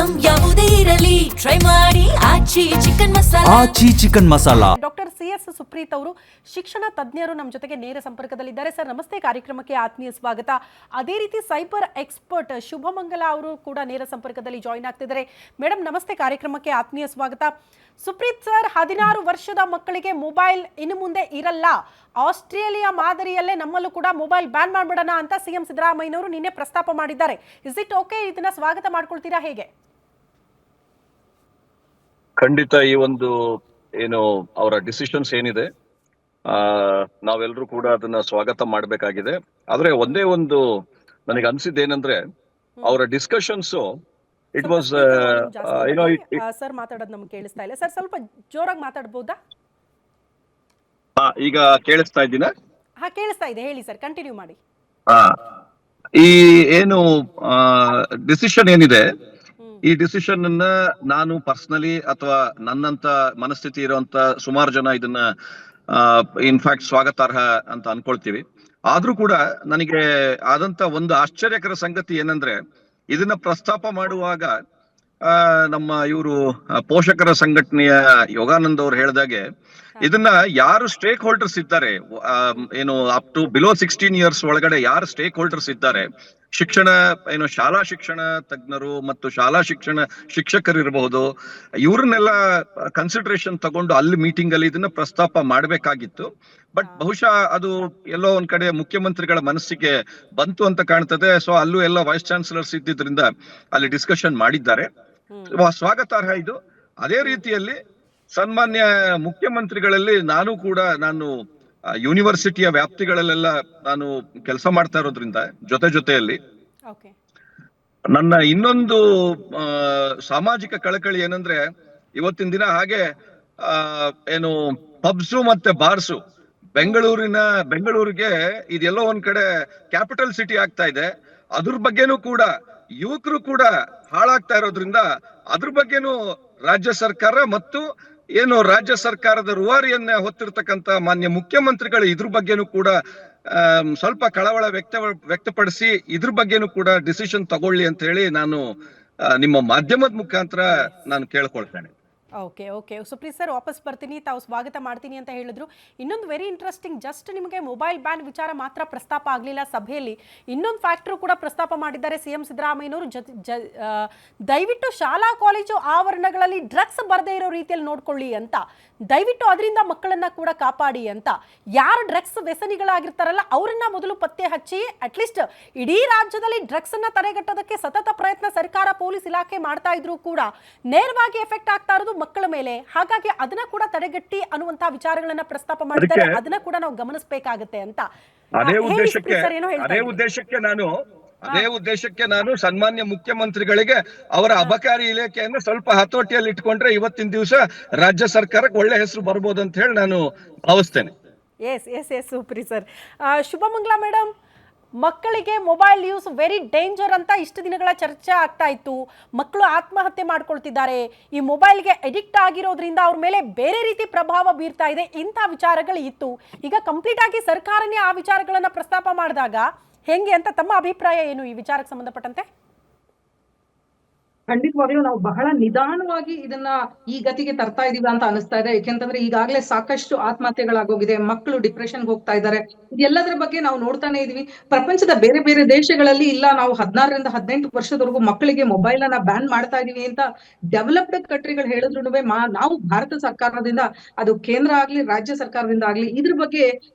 Item ಯಾವುದೇ ಇರಲಿ try ಮಾಡಿ Aachi chicken masala. Aachi chicken masala. Doctor CS Suprith ಅವರು ಶಿಕ್ಷಣ ತಜ್ಞರು ನಮ್ಮ ಜೊತೆಗೆ ನೇರ ಸಂಪರ್ಕದಲ್ಲಿದ್ದಾರೆ. ಸರ್ ನಮಸ್ತೆ, ಕಾರ್ಯಕ್ರಮಕ್ಕೆ ಆತ್ಮೀಯ ಸ್ವಾಗತ. ಅದೇ ರೀತಿ ಸೈಬರ್ ಎಕ್ಸ್ಪರ್ಟ್ ಶುಭಮಂಗಲ ಅವರು ಕೂಡ ನೇರ ಸಂಪರ್ಕದಲ್ಲಿ ಜಾಯಿನ್ ಆಗ್ತಿದ್ದಾರೆ. ಮೇಡಮ್ ನಮಸ್ತೆ, ಕಾರ್ಯಕ್ರಮಕ್ಕೆ ಆತ್ಮೀಯ ಸ್ವಾಗತ. ಸುಪ್ರೀತ್ ಸರ್, 16 ವರ್ಷದ ಮಕ್ಕಳಿಗೆ ಮೊಬೈಲ್ ಇನ್ನು ಮುಂದೆ ಇರಲ್ಲ, ಆಸ್ಟ್ರೇಲಿಯಾ ಮಾದರಿಯಲ್ಲೇ ನಮ್ಮಲ್ಲೂ ಕೂಡ ಮೊಬೈಲ್ ಬ್ಯಾನ್ ಮಾಡ್ಬಿಡೋಣ ಅಂತ CM ಸಿದ್ದರಾಮಯ್ಯನವರು ನಿನ್ನೆ ಪ್ರಸ್ತಾಪ ಮಾಡಿದ್ದಾರೆ. Is it okay? ಇದನ್ನ ಸ್ವಾಗತ ಮಾಡ್ಕೊಳ್ತೀರಾ ಹೇಗೆ? ಖಂಡಿತ ಈ ಒಂದು ಏನು ಅವರ ಡಿಸಿಷನ್ಸ್ ಏನಿದೆ ನಾವೆಲ್ಲರೂ ಕೂಡ ಅದನ್ನ ಸ್ವಾಗತ ಮಾಡಬೇಕಾಗಿದೆ. ಆದ್ರೆ ಒಂದೇ ಒಂದು ನನಗೆ ಅನ್ಸಿದ್ದೇನೆಂದ್ರೆ ಅವರ ಡಿಸ್ಕಷನ್ಸ್ ಇಟ್ ವಾಸ್ ಸರ್ ಮಾತಾಡೋದು ನಮ್ಗೆ ಕೇಳಿಸ್ತಾ ಇಲ್ಲ ಸರ್, ಸ್ವಲ್ಪ ಜೋರಾಗಿ ಮಾತಾಡಬಹುದಾ? ಈಗ ಕೇಳಿಸ್ತಾ ಇದ್ದೀನ? ಹಾ ಕೇಳಿಸ್ತಾ ಇದೆ, ಹೇಳಿ ಸರ್, ಕಂಟಿನ್ಯೂ ಮಾಡಿ. ಈ ಏನು ಡಿಸಿಷನ್ ಏನಿದೆ, ಈ ಡಿಸಿಷನ್ ಅನ್ನ ನಾನು ಪರ್ಸನಲಿ ಅಥವಾ ನನ್ನಂತ ಮನಸ್ಥಿತಿ ಇರುವಂತ ಸುಮಾರು ಜನ ಇದನ್ನ ಇನ್ಫ್ಯಾಕ್ಟ್ ಸ್ವಾಗತಾರ್ಹ ಅಂತ ಅನ್ಕೊಳ್ತೀವಿ. ಆದ್ರೂ ಕೂಡ ನನಗೆ ಆದಂತ ಒಂದು ಆಶ್ಚರ್ಯಕರ ಸಂಗತಿ ಏನಂದ್ರೆ, ಇದನ್ನ ಪ್ರಸ್ತಾಪ ಮಾಡುವಾಗ ನಮ್ಮ ಇವರು ಪೋಷಕರ ಸಂಘಟನೆಯ ಯೋಗಾನಂದ್ ಅವ್ರು ಹೇಳಿದಾಗೆ ಇದನ್ನ ಯಾರು ಸ್ಟೇಕ್ ಹೋಲ್ಡರ್ಸ್ ಇದ್ದಾರೆ, ಏನು ಅಪ್ ಟು ಬಿಲೋ 16 ಇಯರ್ಸ್ ಒಳಗಡೆ ಯಾರು ಸ್ಟೇಕ್ ಹೋಲ್ಡರ್ಸ್ ಇದ್ದಾರೆ, ಶಿಕ್ಷಣ ಏನು ಶಾಲಾ ಶಿಕ್ಷಣ ತಜ್ಞರು ಮತ್ತು ಶಾಲಾ ಶಿಕ್ಷಕರು ಇರಬಹುದು, ಇವ್ರನ್ನೆಲ್ಲ ಕನ್ಸಿಡರೇಷನ್ ತಗೊಂಡು ಅಲ್ಲಿ ಮೀಟಿಂಗ್ ಅಲ್ಲಿ ಇದನ್ನ ಪ್ರಸ್ತಾಪ ಮಾಡಬೇಕಾಗಿತ್ತು. ಬಟ್ ಬಹುಶಃ ಅದು ಎಲ್ಲೋ ಒಂದ್ ಕಡೆ ಮುಖ್ಯಮಂತ್ರಿಗಳ ಮನಸ್ಸಿಗೆ ಬಂತು ಅಂತ ಕಾಣ್ತದೆ. ಸೊ ಅಲ್ಲೂ ಎಲ್ಲ ವೈಸ್ ಚಾನ್ಸಲರ್ಸ್ ಇದ್ದಿದ್ರಿಂದ ಅಲ್ಲಿ ಡಿಸ್ಕಷನ್ ಮಾಡಿದ್ದಾರೆ, ಸ್ವಾಗತಾರ್ಹ ಇದು. ಅದೇ ರೀತಿಯಲ್ಲಿ ಸನ್ಮಾನ್ಯ ಮುಖ್ಯಮಂತ್ರಿಗಳಲ್ಲಿ ನಾನು ಯೂನಿವರ್ಸಿಟಿಯ ವ್ಯಾಪ್ತಿಗಳಲ್ಲೆಲ್ಲ ನಾನು ಕೆಲಸ ಮಾಡ್ತಾ ಇರೋದ್ರಿಂದ ಜೊತೆಯಲ್ಲಿ ನನ್ನ ಇನ್ನೊಂದು ಸಾಮಾಜಿಕ ಕಳಕಳಿ ಏನಂದ್ರೆ, ಇವತ್ತಿನ ದಿನ ಹಾಗೆ ಏನು ಪಬ್ಸು ಮತ್ತೆ ಬಾರ್ಸು ಬೆಂಗಳೂರಿಗೆ ಇದೆಲ್ಲೋ ಒಂದ್ ಕಡೆ ಕ್ಯಾಪಿಟಲ್ ಸಿಟಿ ಆಗ್ತಾ ಇದೆ. ಅದ್ರ ಬಗ್ಗೆನೂ ಕೂಡ ಯುವಕರು ಕೂಡ ಹಾಳಾಗ್ತಾ ಇರೋದ್ರಿಂದ ಅದ್ರ ಬಗ್ಗೆನೂ ರಾಜ್ಯ ಸರ್ಕಾರ ಮತ್ತು ಏನು ರಾಜ್ಯ ಸರ್ಕಾರದ ರೂವಾರಿಯನ್ನ ಹೊತ್ತಿರ್ತಕ್ಕಂತ ಮಾನ್ಯ ಮುಖ್ಯಮಂತ್ರಿಗಳು ಇದ್ರ ಬಗ್ಗೆನೂ ಕೂಡ ಸ್ವಲ್ಪ ಕಳವಳ ವ್ಯಕ್ತಪಡಿಸಿ ಇದ್ರ ಬಗ್ಗೆನೂ ಕೂಡ ಡಿಸಿಷನ್ ತಗೊಳ್ಳಿ ಅಂತ ಹೇಳಿ ನಾನು ನಿಮ್ಮ ಮಾಧ್ಯಮದ ಮುಖಾಂತರ ನಾನು ಕೇಳ್ಕೊಳ್ತೇನೆ. ಓಕೆ ಸುಪ್ರೀತ್ ಸರ್, ವಾಪಸ್ ಬರ್ತೀನಿ, ತಾವು ಸ್ವಾಗತ ಮಾಡ್ತೀನಿ ಅಂತ ಹೇಳಿದ್ರು. ಇನ್ನೊಂದು ವೆರಿ ಇಂಟ್ರೆಸ್ಟಿಂಗ್, ಜಸ್ಟ್ ನಿಮಗೆ ಮೊಬೈಲ್ ಬ್ಯಾನ್ ವಿಚಾರ ಮಾತ್ರ ಪ್ರಸ್ತಾಪ ಆಗಲಿಲ್ಲ ಸಭೆಯಲ್ಲಿ, ಇನ್ನೊಂದು ಫ್ಯಾಕ್ಟರ್ ಕೂಡ ಪ್ರಸ್ತಾಪ ಮಾಡಿದ್ದಾರೆ CM ಸಿದ್ದರಾಮಯ್ಯನವರು. ದಯವಿಟ್ಟು ಶಾಲಾ ಕಾಲೇಜು ಆವರಣಗಳಲ್ಲಿ ಡ್ರಗ್ಸ್ ಬರದೇ ಇರೋ ರೀತಿಯಲ್ಲಿ ನೋಡ್ಕೊಳ್ಳಿ ಅಂತ, ದಯವಿಟ್ಟು ಅದರಿಂದ ಮಕ್ಕಳನ್ನ ಕೂಡ ಕಾಪಾಡಿ ಅಂತ. ಯಾರು ಡ್ರಗ್ಸ್ ವ್ಯಸನಿಗಳಾಗಿರ್ತಾರಲ್ಲ ಅವರನ್ನ ಮೊದಲು ಪತ್ತೆ ಹಚ್ಚಿ, ಅಟ್ಲೀಸ್ಟ್ ಇಡೀ ರಾಜ್ಯದಲ್ಲಿ ಡ್ರಗ್ಸ್ ಅನ್ನ ತಡೆಗಟ್ಟೋದಕ್ಕೆ ಸತತ ಪ್ರಯತ್ನ ಸರ್ಕಾರ ಪೊಲೀಸ್ ಇಲಾಖೆ ಮಾಡ್ತಾ ಇದ್ರು ಕೂಡ ನೇರವಾಗಿ ಎಫೆಕ್ಟ್ ಆಗ್ತಾ ಇರೋದು ಮಕ್ಕಳ ಮೇಲೆ. ಹಾಗಾಗಿ ಅದನ್ನ ಕೂಡ ತಡೆಗಟ್ಟಿ ಅನ್ನುವಂತಹ ವಿಚಾರಗಳನ್ನ ಪ್ರಸ್ತಾಪ ಮಾಡಿದ್ದಾರೆ. ಅದನ್ನ ಕೂಡ ನಾವು ಗಮನಿಸಬೇಕಾಗುತ್ತೆ ಅಂತ. ಅದೇ ಉದ್ದೇಶಕ್ಕೆ ನಾನು ಸನ್ಮಾನ್ಯ ಮುಖ್ಯಮಂತ್ರಿಗಳಿಗೆ ಅವರ ಅಬಕಾರಿ ಇಲಾಖೆಯನ್ನು ಸ್ವಲ್ಪ ಹತೋಟಿಯಲ್ಲಿ ಇಟ್ಕೊಂಡ್ರೆ ಇವತ್ತಿನ ದಿವಸ ರಾಜ್ಯ ಸರ್ಕಾರಕ್ಕೆ ಒಳ್ಳೆ ಹೆಸರು ಬರ್ಬೋದು ಅಂತ ಹೇಳಿ ನಾನು ಭಾವಿಸ್ತೇನೆ. Yes Suprith sir. Shubhamangala madam, ಮಕ್ಕಳಿಗೆ ಮೊಬೈಲ್ ಯೂಸ್ ವೆರಿ ಡೇಂಜರ್ ಅಂತ ಇಷ್ಟು ದಿನಗಳ ಚರ್ಚೆ ಆಗ್ತಾ ಇತ್ತು. ಮಕ್ಕಳು ಆತ್ಮಹತ್ಯೆ ಮಾಡ್ಕೊಳ್ತಿದ್ದಾರೆ, ಈ ಮೊಬೈಲ್ಗೆ ಅಡಿಕ್ಟ್ ಆಗಿರೋದ್ರಿಂದ ಅವ್ರ ಮೇಲೆ ಬೇರೆ ರೀತಿ ಪ್ರಭಾವ ಬೀರ್ತಾ ಇದೆ, ಇಂಥ ವಿಚಾರಗಳು ಇತ್ತು. ಈಗ ಕಂಪ್ಲೀಟ್ ಆಗಿ ಸರ್ಕಾರನೇ ಆ ವಿಚಾರಗಳನ್ನ ಪ್ರಸ್ತಾಪ ಮಾಡಿದಾಗ ಹೆಂಗೆ ಅಂತ ತಮ್ಮ ಅಭಿಪ್ರಾಯ ಏನು ಈ ವಿಚಾರಕ್ಕೆ ಸಂಬಂಧಪಟ್ಟಂತೆ? ಖಂಡಿತವಾಗ್ಲೂ ನಾವು ಬಹಳ ನಿಧಾನವಾಗಿ ಇದನ್ನ ಈ ಗತಿಗೆ ತರ್ತಾ ಇದೀವಿ ಅಂತ ಅನಿಸ್ತಾ ಇದೆ. ಯಾಕೆಂತಂದ್ರೆ ಈಗಾಗಲೇ ಸಾಕಷ್ಟು ಆತ್ಮಹತ್ಯೆಗಳಾಗೋಗಿದೆ, ಮಕ್ಕಳು ಡಿಪ್ರೆಷನ್ಗೆ ಹೋಗ್ತಾ ಇದ್ದಾರೆ. ಇದೆಲ್ಲದರ ಬಗ್ಗೆ ನಾವು ನೋಡ್ತಾನೆ ಇದೀವಿ. ಪ್ರಪಂಚದ ಬೇರೆ ಬೇರೆ ದೇಶಗಳಲ್ಲಿ ಇಲ್ಲ, ನಾವು 16ರಿಂದ 18 ವರ್ಷದವರೆಗೂ ಮಕ್ಕಳಿಗೆ ಮೊಬೈಲ್ ಅನ್ನ ಬ್ಯಾನ್ ಮಾಡ್ತಾ ಇದೀವಿ ಅಂತ ಡೆವಲಪ್ಡ್ ಕಂಟ್ರಿಗಳು ಹೇಳಿದ್ರು ನಾವು ಭಾರತ ಸರ್ಕಾರದಿಂದ, ಅದು ಕೇಂದ್ರ ಆಗ್ಲಿ ರಾಜ್ಯ ಸರ್ಕಾರದಿಂದ ಆಗ್ಲಿ, ಇದ್ರ ಬಗ್ಗೆ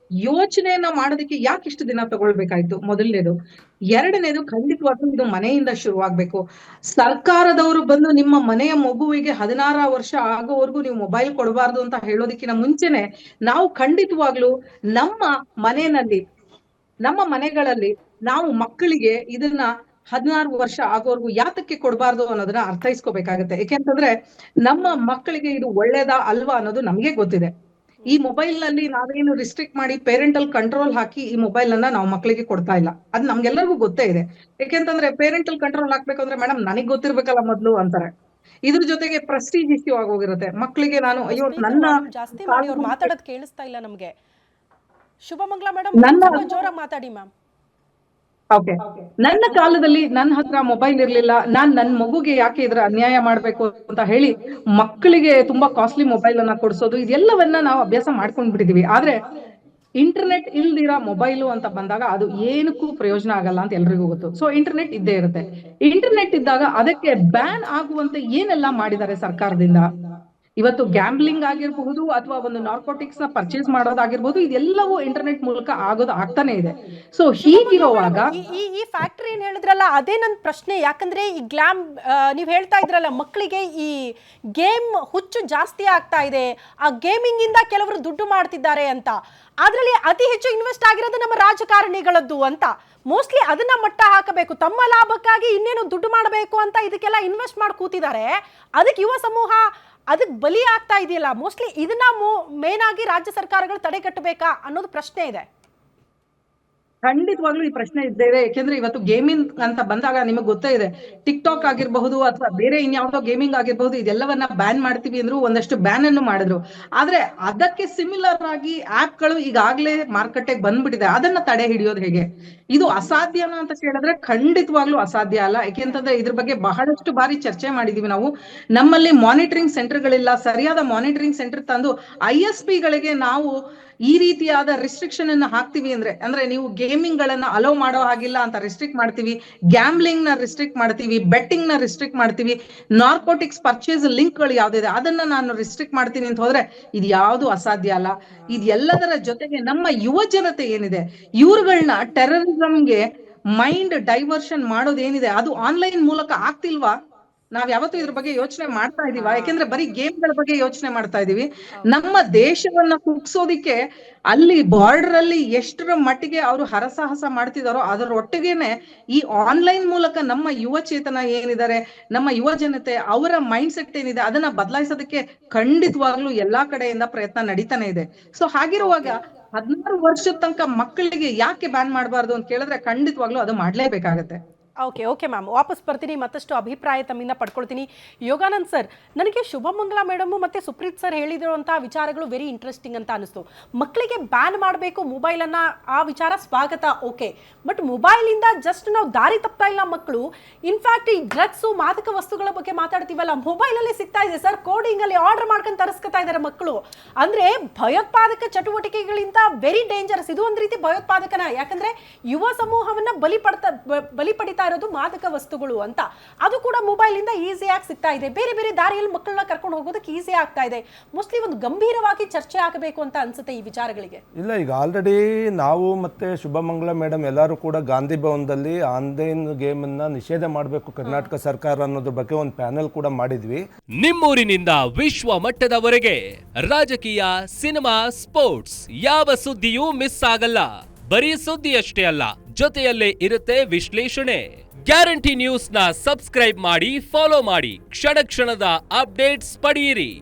ಯೋಚನೆಯನ್ನ ಮಾಡೋದಕ್ಕೆ ಯಾಕೆ ಇಷ್ಟು ದಿನ ತಗೊಳ್ಬೇಕಾಯ್ತು? ಮೊದಲನೇದು. ಎರಡನೇದು, ಖಂಡಿತವಾಗ್ಲೂ ಇದು ಮನೆಯಿಂದ ಶುರುವಾಗ್ಬೇಕು. ಸರ್ಕಾರದವರು ಬಂದು ನಿಮ್ಮ ಮನೆಯ ಮಗುವಿಗೆ 16 ವರ್ಷ ಆಗೋವರೆಗೂ ನೀವು ಮೊಬೈಲ್ ಕೊಡಬಾರ್ದು ಅಂತ ಹೇಳೋದಕ್ಕಿಂತ ಮುಂಚೆನೆ ನಾವು ಖಂಡಿತವಾಗ್ಲೂ ನಮ್ಮ ಮನೆಗಳಲ್ಲಿ ನಾವು ಮಕ್ಕಳಿಗೆ ಇದನ್ನ 16 ವರ್ಷ ಆಗೋವರೆಗೂ ಯಾತಕ್ಕೆ ಕೊಡಬಾರ್ದು ಅನ್ನೋದನ್ನ ಅರ್ಥೈಸ್ಕೋಬೇಕಾಗತ್ತೆ. ಯಾಕೆಂತಂದ್ರೆ ನಮ್ಮ ಮಕ್ಕಳಿಗೆ ಇದು ಒಳ್ಳೇದಾ ಅಲ್ವಾ ಅನ್ನೋದು ನಮ್ಗೆ ಗೊತ್ತಿದೆ. ಈ ಮೊಬೈಲ್ ನಲ್ಲಿ ನಾವೇನು ರಿಸ್ಟ್ರಿಕ್ಟ್ ಮಾಡಿ ಪೇರೆಂಟಲ್ ಕಂಟ್ರೋಲ್ ಹಾಕಿ ಈ ಮೊಬೈಲ್ ಅನ್ನ ನಾವು ಮಕ್ಕಳಿಗೆ ಕೊಡ್ತಾ ಇಲ್ಲ, ಅದ್ ನಮ್ಗೆಲ್ಲರಿಗೂ ಗೊತ್ತೇ ಇದೆ. ಯಾಕೆಂತಂದ್ರೆ ಪೇರೆಂಟಲ್ ಕಂಟ್ರೋಲ್ ಹಾಕ್ಬೇಕಂದ್ರೆ ಮೇಡಮ್ ನನಗ್ ಗೊತ್ತಿರ್ಬೇಕಲ್ಲ ಮೊದ್ಲು ಅಂತಾರೆ. ಇದ್ರ ಜೊತೆಗೆ ಪ್ರೆಸ್ಟೀಜ್ ಇಶ್ಯೂ ಆಗೋಗಿರುತ್ತೆ ಮಕ್ಕಳಿಗೆ. ನಾನು ಅಯ್ಯೋ ನನ್ನ ಜಾಸ್ತಿ ಮಾಡಿ ಅವ್ರು ಮಾತಾಡೋದು ಕೇಳಿಸ್ತಾ ಇಲ್ಲ ನಮ್ಗೆ. ಶುಭಮಂಗಲ ಮೇಡಮ್, ಜೋರಾಗಿ ಮಾತಾಡಿ ಮ್ಯಾಮ್. ಓಕೆ, ನನ್ನ ಕಾಲದಲ್ಲಿ ನನ್ನ ಹತ್ರ ಮೊಬೈಲ್ ಇರ್ಲಿಲ್ಲ, ನಾನ್ ನನ್ ಮಗುಗೆ ಯಾಕೆ ಇದ್ರ ಅನ್ಯಾಯ ಮಾಡ್ಬೇಕು ಅಂತ ಹೇಳಿ ಮಕ್ಕಳಿಗೆ ತುಂಬಾ ಕಾಸ್ಟ್ಲಿ ಮೊಬೈಲ್ ಅನ್ನ ಕೊಡ್ಸೋದು, ಇದೆಲ್ಲವನ್ನ ನಾವು ಅಭ್ಯಾಸ ಮಾಡ್ಕೊಂಡ್ ಬಿಟ್ಟಿದೀವಿ. ಆದ್ರೆ ಇಂಟರ್ನೆಟ್ ಇಲ್ದಿರ ಮೊಬೈಲು ಅಂತ ಬಂದಾಗ ಅದು ಏನಕ್ಕೂ ಪ್ರಯೋಜನ ಆಗಲ್ಲ ಅಂತ ಎಲ್ರಿಗೂ ಗೊತ್ತು. ಸೊ ಇಂಟರ್ನೆಟ್ ಇದ್ದೇ ಇರುತ್ತೆ. ಇಂಟರ್ನೆಟ್ ಇದ್ದಾಗ ಅದಕ್ಕೆ ಬ್ಯಾನ್ ಆಗುವಂತೆ ಏನೆಲ್ಲ ಮಾಡಿದ್ದಾರೆ ಸರ್ಕಾರದಿಂದ. ಇವತ್ತು ಗ್ಯಾಂಬ್ಲಿಂಗ್ ಆಗಿರಬಹುದು ಅಥವಾ ಒಂದು ನಾರ್ಕೋಟಿಕ್ಸ್ ನ ಪರ್ಚೇಸ್ ಮಾಡೋದಾಗಿರ್ಬೋದು, ಇದೆಲ್ಲವೂ ಇಂಟರ್ನೆಟ್ ಮೂಲಕ ಆಗ್ತಾನೆ ಇದೆ. ಸೊ ಹೀಗಿರುವಾಗ ಈ ಫ್ಯಾಕ್ಟರಿ ಏನ್ ಹೇಳಿದ್ರಲ್ಲ ಅದೇ ನನ್ನ ಪ್ರಶ್ನೆ. ಯಾಕಂದ್ರೆ ಈ ನೀವ್ ಹೇಳ್ತಾ ಇದ್ರಲ್ಲ ಮಕ್ಕಳಿಗೆ ಈ ಗೇಮ್ ಹುಚ್ಚು ಜಾಸ್ತಿ ಆಗ್ತಾ ಇದೆ, ಆ ಗೇಮಿಂಗ್ ಇಂದ ಕೆಲವರು ದುಡ್ಡು ಮಾಡ್ತಿದ್ದಾರೆ ಅಂತ. ಅದ್ರಲ್ಲಿ ಅತಿ ಹೆಚ್ಚು ಇನ್ವೆಸ್ಟ್ ಆಗಿರೋದು ನಮ್ಮ ರಾಜಕಾರಣಿಗಳದ್ದು ಅಂತ. ಮೋಸ್ಟ್ಲಿ ಅದನ್ನ ಮಟ್ಟ ಹಾಕಬೇಕು, ತಮ್ಮ ಲಾಭಕ್ಕಾಗಿ ಇನ್ನೇನು ದುಡ್ಡು ಮಾಡಬೇಕು ಅಂತ ಇದಕ್ಕೆಲ್ಲ ಇನ್ವೆಸ್ಟ್ ಮಾಡಿ ಕೂತಿದ್ದಾರೆ. ಅದಕ್ಕೆ ಯುವ ಸಮೂಹ ಅದಕ್ಕೆ ಬಲಿ ಆಗ್ತಾ ಇದೆಯಲ್ಲ. ಮೋಸ್ಟ್ಲಿ ಇದನ್ನ ಮೇನ್ ಆಗಿ ರಾಜ್ಯ ಸರ್ಕಾರಗಳು ತಡೆಗಟ್ಟಬೇಕಾ ಅನ್ನೋದು ಪ್ರಶ್ನೆ ಇದೆ. ಖಂಡಿತವಾಗ್ಲೂ ಈ ಪ್ರಶ್ನೆ ಇದ್ದೇ ಇದೆ. ಯಾಕೆಂದ್ರೆ ಇವತ್ತು ಗೇಮಿಂಗ್ ಅಂತ ಬಂದಾಗ ನಿಮಗೆ ಗೊತ್ತೇ ಇದೆ, ಟಿಕ್ ಟಾಕ್ ಆಗಿರಬಹುದು ಅಥವಾ ಬೇರೆ ಇನ್ಯಾವುದೋ ಗೇಮಿಂಗ್ ಆಗಿರಬಹುದು, ಇದೆಲ್ಲವನ್ನ ಬ್ಯಾನ್ ಮಾಡ್ತೀವಿ ಅಂದ್ರು, ಒಂದಷ್ಟು ಬ್ಯಾನ್ ಅನ್ನು ಮಾಡಿದ್ರು. ಆದ್ರೆ ಅದಕ್ಕೆ ಸಿಮಿಲರ್ ಆಗಿ ಆಪ್ ಗಳು ಈಗಾಗ್ಲೇ ಮಾರ್ಕೆಟ್ಗೆ ಬಂದ್ಬಿಟ್ಟಿದೆ. ಅದನ್ನ ತಡೆ ಹಿಡಿಯೋದು ಹೇಗೆ? ಇದು ಅಸಾಧ್ಯನಾ ಅಂತ ಕೇಳಿದ್ರೆ ಖಂಡಿತವಾಗ್ಲೂ ಅಸಾಧ್ಯ ಅಲ್ಲ. ಯಾಕೆಂತಂದ್ರೆ ಇದ್ರ ಬಗ್ಗೆ ಬಹಳಷ್ಟು ಬಾರಿ ಚರ್ಚೆ ಮಾಡಿದೀವಿ ನಾವು. ನಮ್ಮಲ್ಲಿ ಮಾನಿಟರಿಂಗ್ ಸೆಂಟರ್ಗಳಿಲ್ಲ. ಸರಿಯಾದ ಮಾನಿಟರಿಂಗ್ ಸೆಂಟರ್ ತಂದು ISP ಗಳಿಗೆ ನಾವು ಈ ರೀತಿಯಾದ ರಿಸ್ಟ್ರಿಕ್ಷನ್ ಅನ್ನ ಹಾಕ್ತಿವಿ ಅಂದ್ರೆ ನೀವು ಗೇಮಿಂಗ್ ಗಳನ್ನ ಅಲೋ ಮಾಡೋ ಹಾಗಿಲ್ಲ ಅಂತ ರಿಸ್ಟ್ರಿಕ್ಟ್ ಮಾಡ್ತೀವಿ, ಗ್ಯಾಮ್ಲಿಂಗ್ ನ ರಿಸ್ಟ್ರಿಕ್ಟ್ ಮಾಡ್ತೀವಿ, ಬೆಟ್ಟಿಂಗ್ ನ ರಿಸ್ಟ್ರಿಕ್ಟ್ ಮಾಡ್ತೀವಿ, ನಾರ್ಕೋಟಿಕ್ಸ್ ಪರ್ಚೇಸ್ ಲಿಂಕ್ ಗಳು ಯಾವ್ದಿದೆ ಅದನ್ನ ನಾನು ರಿಸ್ಟ್ರಿಕ್ಟ್ ಮಾಡ್ತೀನಿ ಅಂತ ಹೋದ್ರೆ ಇದು ಯಾವ್ದು ಅಸಾಧ್ಯ ಅಲ್ಲ. ಇದೆಲ್ಲದರ ಜೊತೆಗೆ ನಮ್ಮ ಯುವ ಜನತೆ ಏನಿದೆ, ಇವ್ರುಗಳನ್ನ ಟೆರರಿಸಂಗೆ ಮೈಂಡ್ ಡೈವರ್ಷನ್ ಮಾಡೋದೇನಿದೆ ಅದು ಆನ್ಲೈನ್ ಮೂಲಕ ಆಗ್ತಿಲ್ವಾ? ನಾವ್ ಯಾವತ್ತೂ ಇದ್ರ ಬಗ್ಗೆ ಯೋಚನೆ ಮಾಡ್ತಾ ಇದೀವ? ಯಾಕೆಂದ್ರೆ ಬರೀ ಗೇಮ್ಗಳ ಬಗ್ಗೆ ಯೋಚನೆ ಮಾಡ್ತಾ ಇದೀವಿ. ನಮ್ಮ ದೇಶವನ್ನ ಕುಗ್ಸೋದಿಕ್ಕೆ ಅಲ್ಲಿ ಬಾರ್ಡರ್ ಅಲ್ಲಿ ಎಷ್ಟರ ಮಟ್ಟಿಗೆ ಅವರು ಹರಸಾಹಸ ಮಾಡ್ತಿದಾರೋ ಅದರ ಒಟ್ಟಿಗೆನೆ ಈ ಆನ್ಲೈನ್ ಮೂಲಕ ನಮ್ಮ ಯುವ ಚೇತನ ಏನಿದ್ದಾರೆ, ನಮ್ಮ ಯುವ ಜನತೆ, ಅವರ ಮೈಂಡ್ ಸೆಟ್ ಏನಿದೆ ಅದನ್ನ ಬದಲಾಯಿಸೋದಕ್ಕೆ ಖಂಡಿತವಾಗ್ಲೂ ಎಲ್ಲಾ ಕಡೆಯಿಂದ ಪ್ರಯತ್ನ ನಡೀತಾನೆ ಇದೆ. ಸೊ ಹಾಗಿರುವಾಗ 16 ವರ್ಷದ ತನಕ ಮಕ್ಕಳಿಗೆ ಯಾಕೆ ಬ್ಯಾನ್ ಮಾಡಬಾರ್ದು ಅಂತ ಕೇಳಿದ್ರೆ ಖಂಡಿತವಾಗ್ಲೂ ಅದು ಮಾಡ್ಲೇಬೇಕಾಗತ್ತೆ. ಓಕೆ ಮ್ಯಾಮ್, ವಾಪಸ್ ಬರ್ತೀನಿ, ಮತ್ತಷ್ಟು ಅಭಿಪ್ರಾಯ ತಮ್ಮಿಂದ ಪಡ್ಕೊಳ್ತೀನಿ. ಯೋಗಾನಂದ್ ಸರ್, ನನಗೆ ಶುಭಮಂಗಲ ಮೇಡಮ್ ಮತ್ತು ಸುಪ್ರೀತ್ ಸರ್ ಹೇಳಿದಿರುವಂಥ ವಿಚಾರಗಳು ವೆರಿ ಇಂಟ್ರೆಸ್ಟಿಂಗ್ ಅಂತ ಅನಿಸ್ತು. ಮಕ್ಕಳಿಗೆ ಬ್ಯಾನ್ ಮಾಡಬೇಕು ಮೊಬೈಲನ್ನು, ಆ ವಿಚಾರ ಸ್ವಾಗತ, ಓಕೆ. ಬಟ್ ಮೊಬೈಲಿಂದ ಜಸ್ಟ್ ನಾವು ದಾರಿ ತಪ್ತಾ ಇಲ್ಲ ಮಕ್ಕಳು. ಇನ್ಫ್ಯಾಕ್ಟ್ ಈ ಡ್ರಗ್ಸು, ಮಾದಕ ವಸ್ತುಗಳ ಬಗ್ಗೆ ಮಾತಾಡ್ತೀವಲ್ಲ, ಮೊಬೈಲಲ್ಲಿ ಸಿಗ್ತಾ ಇದೆ ಸರ್. ಕೋಡಿಂಗಲ್ಲಿ ಆರ್ಡರ್ ಮಾಡ್ಕೊಂಡು ತರಿಸ್ಕೊತಾ ಇದ್ದಾರೆ ಮಕ್ಕಳು. ಅಂದರೆ ಭಯೋತ್ಪಾದಕ ಚಟುವಟಿಕೆಗಳಿಂದ ವೆರಿ ಡೇಂಜರಸ್. ಇದು ಒಂದು ರೀತಿ ಭಯೋತ್ಪಾದಕನ, ಯಾಕಂದರೆ ಯುವ ಸಮೂಹವನ್ನು ಬಲಿ ಪಡಿತಾ ಇರೋದು ಮಾದಕ ವಸ್ತುಗಳು ಅಂತ. ಅದು ಕೂಡ ಮೊಬೈಲ್ ಇಂದ ಈಸಿಯಾಗಿ ಸಿಗ್ತಾ ಇದೆ. ಬೇರೆ ಬೇರೆ ದಾರಿಯಲ್ಲಿ ಮಕ್ಕಳನ್ನ ಕರ್ಕೊಂಡು ಹೋಗೋದಕ್ಕೆ ಈಸಿ ಆಗ್ತಾ ಇದೆ. ಮೋಸ್ಟ್ಲಿ ಒಂದು ಗಂಭೀರವಾಗಿ ಚರ್ಚೆ ಆಗಬೇಕು ಅಂತ ಅನ್ಸುತ್ತೆ ಈ ವಿಚಾರಗಳಿಗೆ. ಇಲ್ಲ, ಈಗ ಆಲ್ರೆಡಿ ನಾವು ಮತ್ತೆ ಶುಭಮಂಗಲ ಮೇಡಮ್ ಎಲ್ಲರೂ ಕೂಡ ಗಾಂಧಿ ಭವನದಲ್ಲಿ ಆನ್ಲೈನ್ ಗೇಮ್ ಅನ್ನ ನಿಷೇಧ ಮಾಡಬೇಕು ಕರ್ನಾಟಕ ಸರ್ಕಾರ ಅನ್ನೋದ್ರ ಬಗ್ಗೆ ಒಂದು ಪ್ಯಾನೆಲ್ ಕೂಡ ಮಾಡಿದ್ವಿ. ನಿಮ್ಮೂರಿನಿಂದ ವಿಶ್ವ ಮಟ್ಟದವರೆಗೆ ರಾಜಕೀಯ, ಸಿನಿಮಾ, ಸ್ಪೋರ್ಟ್ಸ್ ಯಾವ ಸುದ್ದಿಯೂ ಮಿಸ್ ಆಗಲ್ಲ. ಬರೀ ಸುದ್ದಿಯಷ್ಟೇ ಅಲ್ಲ, ಜೊತೆಯಲ್ಲೇ ಇರುತ್ತೆ ವಿಶ್ಲೇಷಣೆ. ಗ್ಯಾರಂಟಿ ನ್ಯೂಸ್ ನ ಸಬ್ಸ್ಕ್ರೈಬ್ ಮಾಡಿ, ಫಾಲೋ ಮಾಡಿ, ಕ್ಷಣ ಕ್ಷಣದ ಅಪ್ಡೇಟ್ಸ್ ಪಡೆಯಿರಿ.